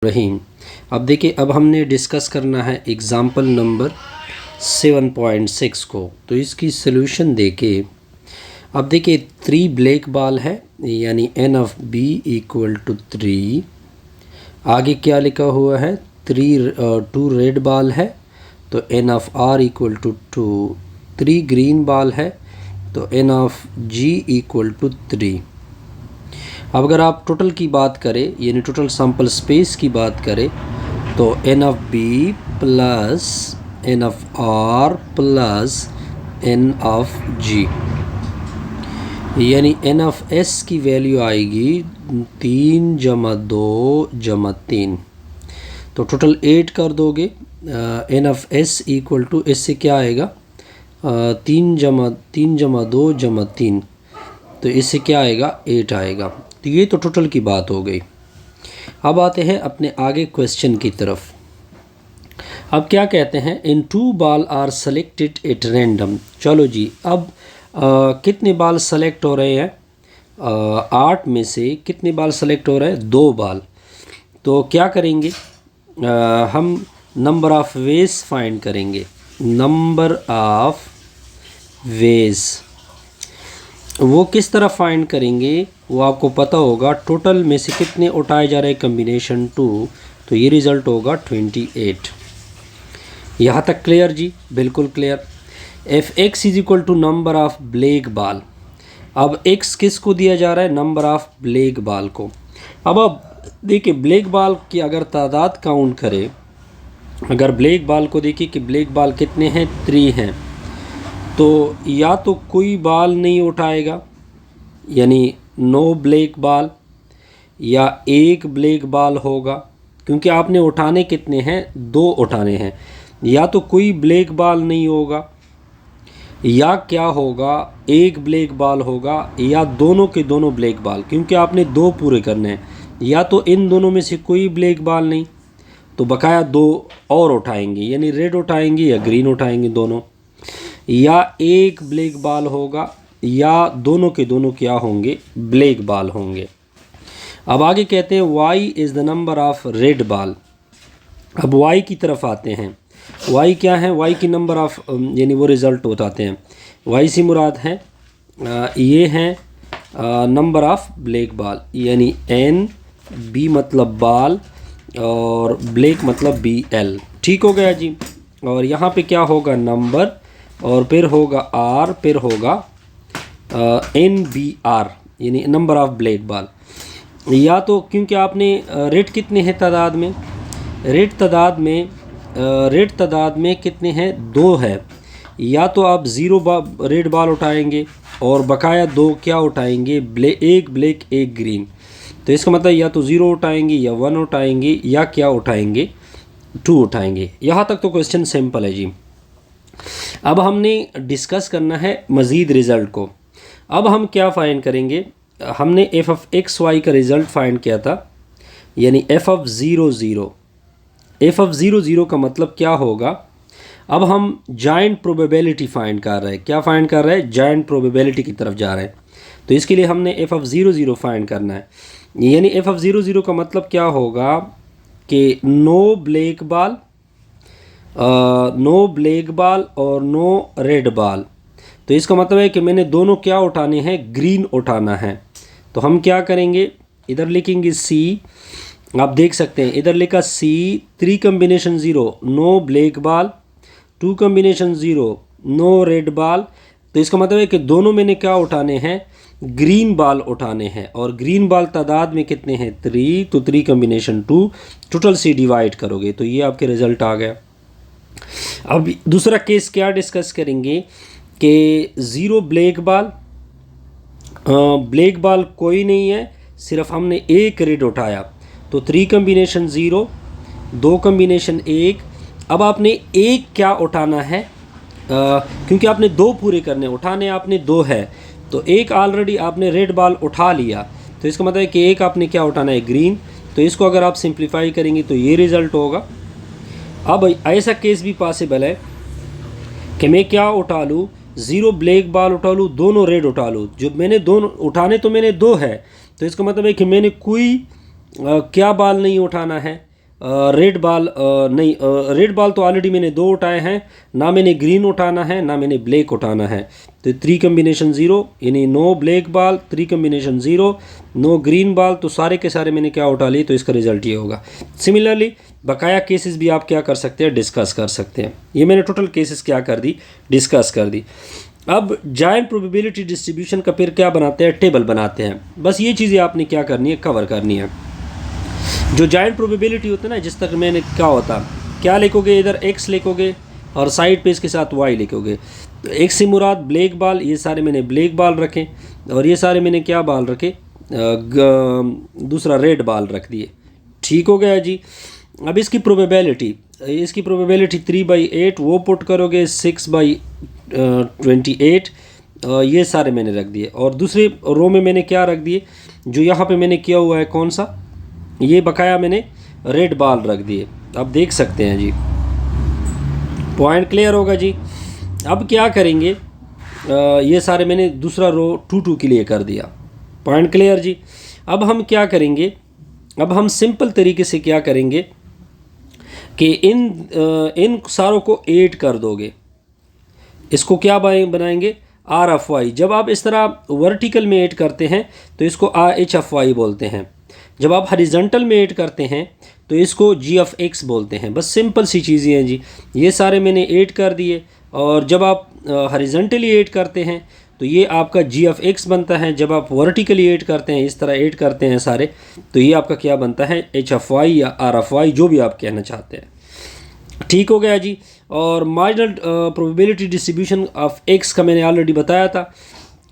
रहीम। अब देखिए, अब हमने डिस्कस करना है एग्ज़ाम्पल नंबर 7.6 को। तो इसकी सॉल्यूशन देके अब देखिए 3 ब्लैक बॉल है, यानी n of b equal to 3। आगे क्या लिखा हुआ है, 2 रेड बॉल है तो n of r equal to 2। 3 green ball है तो n of g equal to 3। अब अगर आप टोटल की बात करें, यानी टोटल सैंपल स्पेस की बात करें, तो n of b plus n of r plus n of g, यानी n ऑफ s की वैल्यू आएगी 3 जमा 2 जमा 3। तो टोटल 8 कर दोगे। n of s equal to, इससे क्या आएगा, 3 जमा 2 जमा 3, तो इससे क्या आएगा, 8 आएगा। तो ये तो टोटल की बात हो गई। अब आते हैं अपने आगे क्वेश्चन की तरफ। अब क्या कहते हैं, इन 2 ball are selected at random. चलो जी, अब कितने बॉल सेलेक्ट हो रहे हैं, 8 में से कितने बॉल सेलेक्ट हो रहे हैं, 2 बॉल। तो क्या करेंगे, हम नंबर ऑफ वेज फाइंड करेंगे। नंबर ऑफ वेज वो किस तरह फाइंड करेंगे, वो आपको पता होगा। टोटल में से कितने उठाए जा रहे हैं, कम्बिनेशन 2, तो ये रिज़ल्ट होगा 28। यहाँ तक क्लियर जी, बिल्कुल clear. F X is equal to number of black ball. अब एक्स किस को दिया जा रहा है, नंबर ऑफ ब्लैक बॉल को। अब देखिए, ब्लैक बॉल की अगर तादाद काउंट करें, अगर ब्लैक बॉल को देखिए कि ब्लैक बॉल कितने हैं, 3 हैं, तो या तो कोई बॉल नहीं उठाएगा, यानी नो ब्लैक बॉल, या एक ब्लैक बॉल होगा, क्योंकि आपने उठाने कितने हैं, 2 उठाने हैं। या तो कोई ब्लैक बॉल नहीं होगा, या क्या होगा, एक ब्लैक बॉल होगा, या दोनों के दोनों ब्लैक बॉल, क्योंकि आपने 2 पूरे करने हैं। या तो इन दोनों में से कोई ब्लैक बॉल नहीं, तो बकाया 2 और उठाएंगे, यानी रेड उठाएंगे या ग्रीन उठाएंगे दोनों, या एक ब्लैक बॉल होगा, या दोनों के दोनों क्या होंगे, ब्लैक बॉल होंगे। अब आगे कहते हैं y is the number of red ball. अब y की तरफ आते हैं। y क्या है, y की नंबर ऑफ, यानी वो रिज़ल्ट बताते हैं। y से मुराद है, ये हैं नंबर ऑफ ब्लैक बॉल, यानी n, b मतलब बॉल, और ब्लैक मतलब BL। ठीक हो गया जी। और यहाँ पे क्या होगा, नंबर, और फिर होगा r, फिर होगा NBR, यानी नंबर ऑफ ब्लैक बॉल। या तो क्योंकि आपने रेड कितने हैं तादाद में, रेड तादाद में कितने हैं, 2 है। या तो आप 0 रेड बॉल उठाएंगे और बकाया 2 क्या उठाएंगे, एक ब्लैक एक ग्रीन। तो इसका मतलब या तो 0 उठाएंगे, या 1 उठाएंगे, या क्या उठाएंगे, 2 उठाएंगे। यहाँ तक तो क्वेश्चन सिंपल है जी। अब हमने डिस्कस करना है मज़ीद रिज़ल्ट को। अब हम क्या फ़ाइंड करेंगे, हमने एफ ऑफ एक्स वाई का रिज़ल्ट फाइंड किया था, यानी एफ ऑफ 0 0। एफ ऑफ 0 0 का मतलब क्या होगा, अब हम जॉइंट प्रोबेबिलिटी फाइंड कर रहे हैं। क्या फाइंड कर रहे हैं, जॉइंट प्रोबेबिलिटी की तरफ जा रहे हैं। तो इसके लिए हमने एफ ऑफ 0 0 फाइंड करना है। यानी एफ ऑफ 0 0 का मतलब क्या होगा कि नो ब्लैक बॉल और नो रेड बॉल। तो इसका मतलब है कि मैंने दोनों क्या उठाने हैं, ग्रीन उठाना है। तो हम क्या करेंगे, इधर लिखेंगे C, आप देख सकते हैं इधर लिखा C, 3 combination 0 no black ball, 2 combination 0 no red ball. तो इसका मतलब है कि दोनों मैंने क्या उठाने हैं, ग्रीन बॉल उठाने हैं। और ग्रीन बॉल तादाद में कितने हैं, 3, तो 3 कम्बिनेशन 2, टोटल से डिवाइड करोगे तो ये आपके रिज़ल्ट आ गया। अब दूसरा केस क्या डिस्कस करेंगे कि 0 ब्लैक बॉल कोई नहीं है, सिर्फ हमने एक रेड उठाया, तो 3 कम्बिनेशन 0, 2 कम्बिनेशन 1। अब आपने एक क्या उठाना है, क्योंकि आपने 2 पूरे करने, उठाने आपने 2 है, तो एक ऑलरेडी आपने रेड बॉल उठा लिया। तो इसका मतलब है कि एक आपने क्या उठाना है, ग्रीन। तो इसको अगर आप सिंप्लीफाई करेंगे तो ये रिज़ल्ट होगा। अब ऐसा केस भी पॉसिबल है कि मैं क्या उठा लूँ, 0 ब्लैक बॉल उठा लूँ, दोनों रेड उठा लूँ। जो मैंने दोनों उठाने तो मैंने 2 है, तो इसका मतलब है कि मैंने कोई क्या बॉल नहीं उठाना है, रेड बॉल नहीं, रेड बॉल तो ऑलरेडी मैंने 2 उठाए हैं, ना मैंने ग्रीन उठाना है ना मैंने ब्लैक उठाना है। तो 3 कम्बिनेशन 0, यानी no black ball, 3 combination 0, no green ball, तो सारे के सारे मैंने क्या उठा लिए, तो इसका रिजल्ट ये होगा। सिमिलरली बकाया केसेस भी आप क्या कर सकते हैं, डिस्कस कर सकते हैं। ये मैंने टोटल केसेस क्या कर दी, डिस्कस कर दी। अब जायंट प्रोबेबिलिटी डिस्ट्रीब्यूशन का फिर क्या बनाते हैं, टेबल बनाते हैं। बस ये चीज़ें आपने क्या करनी है, कवर करनी है। जो जायंट प्रोबेबिलिटी होता है ना, जिस तक मैंने क्या होता, क्या लिखोगे, इधर x लिखोगे और साइड पे इसके साथ y लिखोगे। तो x से मुराद ब्लैक बॉल, ये सारे मैंने ब्लैक बॉल रखे, और ये सारे मैंने क्या बॉल रखे, दूसरा रेड बॉल रख दिए। ठीक हो गया जी। अब इसकी प्रोबेबिलिटी 3/8 वो पुट करोगे, 6/28, ये सारे मैंने रख दिए। और दूसरे रो में मैंने क्या रख दिए, जो यहाँ पे मैंने किया हुआ है, कौन सा, ये बकाया मैंने रेड बॉल रख दिए। अब देख सकते हैं जी, पॉइंट क्लियर होगा जी। अब क्या करेंगे, ये सारे मैंने दूसरा रो 2-2 के लिए कर दिया। पॉइंट क्लियर जी। अब हम क्या करेंगे, अब हम सिंपल तरीके से क्या करेंगे कि इन सारों को 8 कर दोगे। इसको क्या बनाएंगे, RFY। जब आप इस तरह वर्टिकल में 8 करते हैं तो इसको HFY बोलते हैं। जब आप हॉरिजॉन्टल में 8 करते हैं तो इसको GFX बोलते हैं। बस सिंपल सी चीज़ें हैं जी। ये सारे मैंने 8 कर दिए, और जब आप हॉरिजॉन्टली 8 करते हैं तो ये आपका GFX बनता है। जब आप वर्टिकली 8 करते हैं, इस तरह 8 करते हैं सारे, तो ये आपका क्या बनता है, HFY या RFY, जो भी आप कहना चाहते हैं। ठीक हो गया जी। और marginal probability distribution of x का मैंने ऑलरेडी बताया था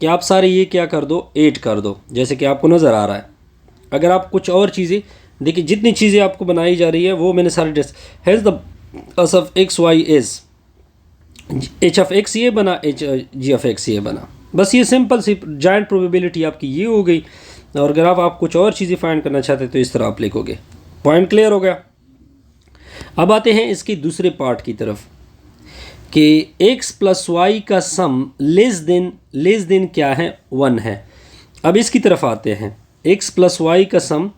कि आप सारे ये क्या कर दो, 8 कर दो, जैसे कि आपको नज़र आ रहा है। अगर आप कुछ और चीज़ें देखिए, जितनी चीज़ें आपको बनाई जा रही है वो मैंने सारे has the S of X Y is H of X ये बना, एच जी ऑफ एक्स ये बना। बस ये सिंपल सी जायंट प्रोबेबिलिटी आपकी ये हो गई। और अगर आप कुछ और चीज़ें फाइंड करना चाहते हैं तो इस तरह आप लिखोगे। पॉइंट क्लियर हो गया। अब आते हैं इसके दूसरे पार्ट की तरफ कि x प्लस वाई का सम लेस देन क्या है, 1 है। अब इसकी तरफ आते हैं, x प्लस वाई का सम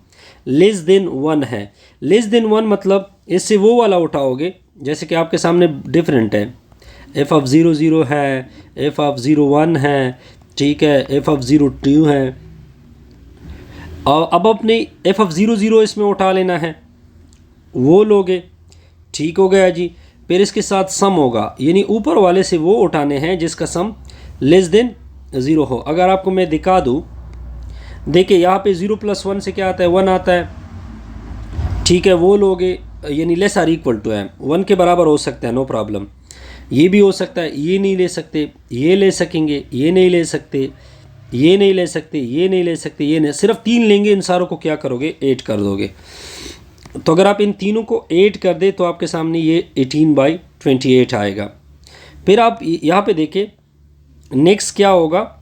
लेस देन 1 है। लेस देन 1 मतलब इससे वो वाला उठाओगे जैसे कि आपके सामने डिफरेंट है, f ऑफ 0 0 है, f ऑफ 0 1 है, ठीक है, f ऑफ 0 2 है। और अब अपने f ऑफ 0 0 इसमें उठा लेना है, वो लोगे। ठीक हो गया जी। फिर इसके साथ सम होगा, यानी ऊपर वाले से वो उठाने हैं जिसका सम लेस देन 0 हो। अगर आपको मैं दिखा दूँ, देखिए यहाँ पे 0 + 1 से क्या आता है, 1 आता है, ठीक है, वो लोगे, यानी लेस आर इक्वल टू है, 1 के बराबर हो सकता है, नो प्रॉब्लम। ये भी हो सकता है, ये नहीं ले सकते, ये ले सकेंगे, ये नहीं ले सकते, ये नहीं ले सकते, ये नहीं ले सकते, ये नहीं, सिर्फ 3 लेंगे। इन सारों को क्या करोगे, 8 कर दोगे। तो अगर आप इन तीनों को 8 कर दे तो आपके सामने ये 18/28 आएगा। फिर आप यहाँ पे देखें नेक्स्ट क्या होगा।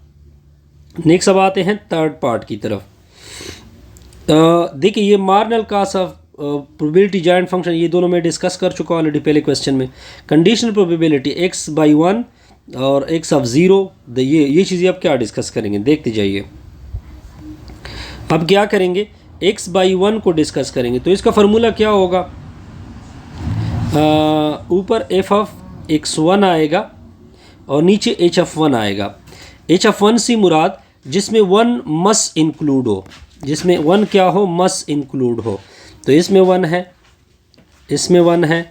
नेक्स्ट अब आते हैं थर्ड पार्ट की तरफ। देखिए ये marginal cost of probability giant function, ये दोनों मैं डिस्कस कर चुका हूँ ऑलरेडी पहले क्वेश्चन में। कंडीशनल प्रोबेबिलिटी x/1 और x ऑफ 0, ये चीज़ें अब क्या डिस्कस करेंगे, देखते जाइए। अब क्या करेंगे, x/1 को डिस्कस करेंगे। तो इसका फार्मूला क्या होगा, ऊपर f ऑफ x1 आएगा और नीचे h ऑफ 1 आएगा। h ऑफ 1 से मुराद जिसमें 1 मस्ट इंक्लूड हो, जिसमें 1 क्या हो, मस्ट इंक्लूड हो। तो इसमें 1 है, इसमें 1 है,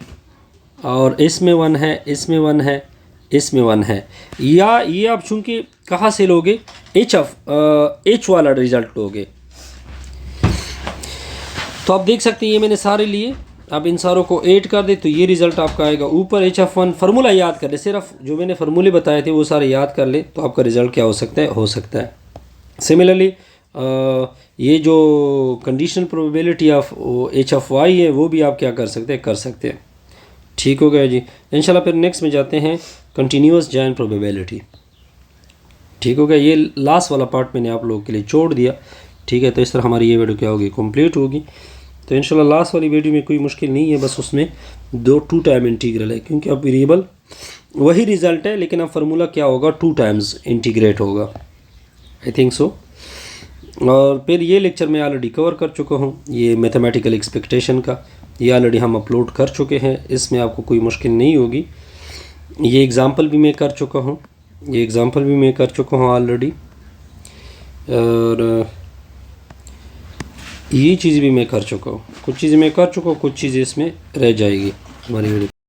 और इसमें 1 है, इसमें 1 है, इसमें 1 है। या ये आप चूँकि कहाँ से लोगे, h वाला रिजल्ट लोगे। तो आप देख सकते हैं ये मैंने सारे लिए। अब इन सारों को 8 कर दे तो ये रिज़ल्ट आपका आएगा। ऊपर h ऑफ 1 फार्मूला याद कर ले, सिर्फ जो मैंने फार्मूले बताए थे वो सारे याद कर ले, तो आपका रिज़ल्ट क्या हो सकता है। सिमिलरली ये जो conditional probability of h of y है वो भी आप क्या कर सकते हैं। ठीक हो गया जी। इंशाल्लाह फिर नेक्स्ट में जाते हैं कंटिन्यूस जायंट प्रोबेबिलिटी। ठीक हो गया। ये लास्ट वाला पार्ट मैंने आप लोगों के लिए छोड़ दिया। ठीक है, तो इस तरह हमारी ये वीडियो क्या होगी, कंप्लीट होगी। तो इंशाल्लाह लास्ट वाली वीडियो में कोई मुश्किल नहीं है, बस उसमें 2 टाइम इंटीग्रल है, क्योंकि अब वेरिएबल वही रिज़ल्ट है, लेकिन अब फार्मूला क्या होगा, 2 टाइम्स इंटीग्रेट होगा, आई थिंक सो। और फिर ये लेक्चर मैं ऑलरेडी कवर कर चुका हूँ, ये मैथमेटिकल एक्सपेक्टेशन का। ये ऑलरेडी हम अपलोड कर चुके हैं, इसमें आपको कोई मुश्किल नहीं होगी। ये एग्ज़ाम्पल भी मैं कर चुका हूँ, ऑलरेडी, और ये चीज़ भी मैं कर चुका हूँ। कुछ चीज़ें मैं कर चुका हूँ, कुछ चीज़ें इसमें रह जाएगी हमारी वीडियो।